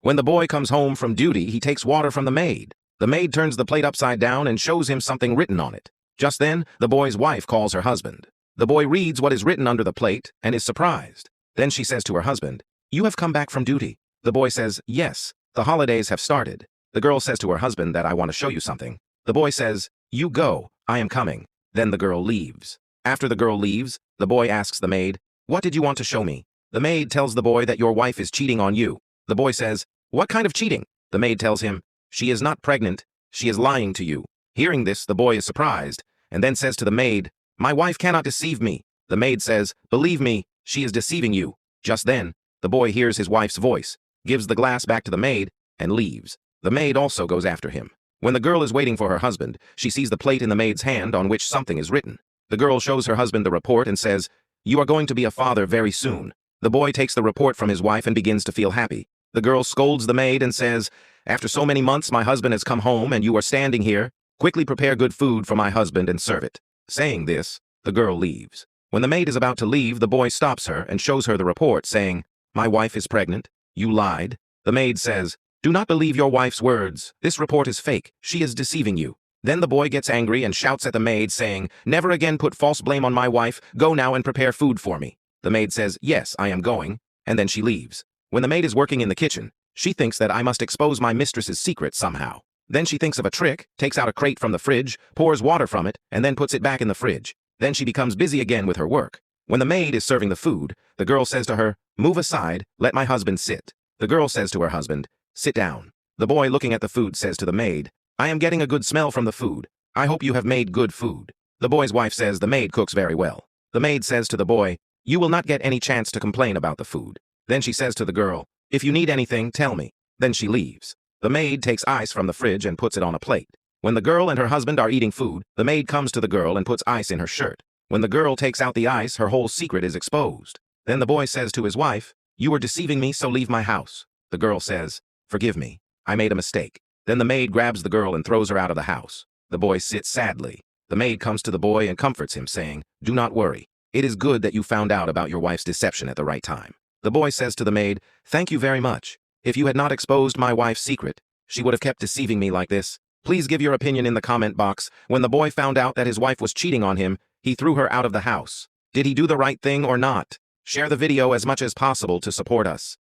When the boy comes home from duty, he takes water from the maid. The maid turns the plate upside down and shows him something written on it. Just then, the boy's wife calls her husband. The boy reads what is written under the plate and is surprised. Then she says to her husband, "You have come back from duty." The boy says, "Yes, the holidays have started." The girl says to her husband that I want to show you something. The boy says, "You go, I am coming." Then the girl leaves. After the girl leaves, the boy asks the maid, "What did you want to show me?" The maid tells the boy that your wife is cheating on you. The boy says, "What kind of cheating?" The maid tells him, "She is not pregnant, she is lying to you." Hearing this, the boy is surprised, and then says to the maid, "My wife cannot deceive me." The maid says, "Believe me, she is deceiving you." Just then, the boy hears his wife's voice, gives the glass back to the maid, and leaves. The maid also goes after him. When the girl is waiting for her husband, she sees the plate in the maid's hand on which something is written. The girl shows her husband the report and says, "You are going to be a father very soon." The boy takes the report from his wife and begins to feel happy. The girl scolds the maid and says, "After so many months, my husband has come home and you are standing here. Quickly prepare good food for my husband and serve it." Saying this, the girl leaves. When the maid is about to leave, the boy stops her and shows her the report, saying, "My wife is pregnant. You lied." The maid says, "Do not believe your wife's words. This report is fake. She is deceiving you." Then the boy gets angry and shouts at the maid, saying, "Never again put false blame on my wife. Go now and prepare food for me." The maid says, "Yes, I am going," and then she leaves. When the maid is working in the kitchen, she thinks that I must expose my mistress's secret somehow. Then she thinks of a trick, takes out a crate from the fridge, pours water from it, and then puts it back in the fridge. Then she becomes busy again with her work. When the maid is serving the food, the girl says to her, "Move aside, let my husband sit." The girl says to her husband, "Sit down." The boy, looking at the food, says to the maid, "I am getting a good smell from the food. I hope you have made good food." The boy's wife says the maid cooks very well. The maid says to the boy, "You will not get any chance to complain about the food." Then she says to the girl, "If you need anything, tell me." Then she leaves. The maid takes ice from the fridge and puts it on a plate. When the girl and her husband are eating food, the maid comes to the girl and puts ice in her shirt. When the girl takes out the ice, her whole secret is exposed. Then the boy says to his wife, "You were deceiving me, so leave my house." The girl says, "Forgive me, I made a mistake." Then the maid grabs the girl and throws her out of the house. The boy sits sadly. The maid comes to the boy and comforts him, saying, "Do not worry. It is good that you found out about your wife's deception at the right time." The boy says to the maid, "Thank you very much. If you had not exposed my wife's secret, she would have kept deceiving me like this." Please give your opinion in the comment box. When the boy found out that his wife was cheating on him, he threw her out of the house. Did he do the right thing or not? Share the video as much as possible to support us.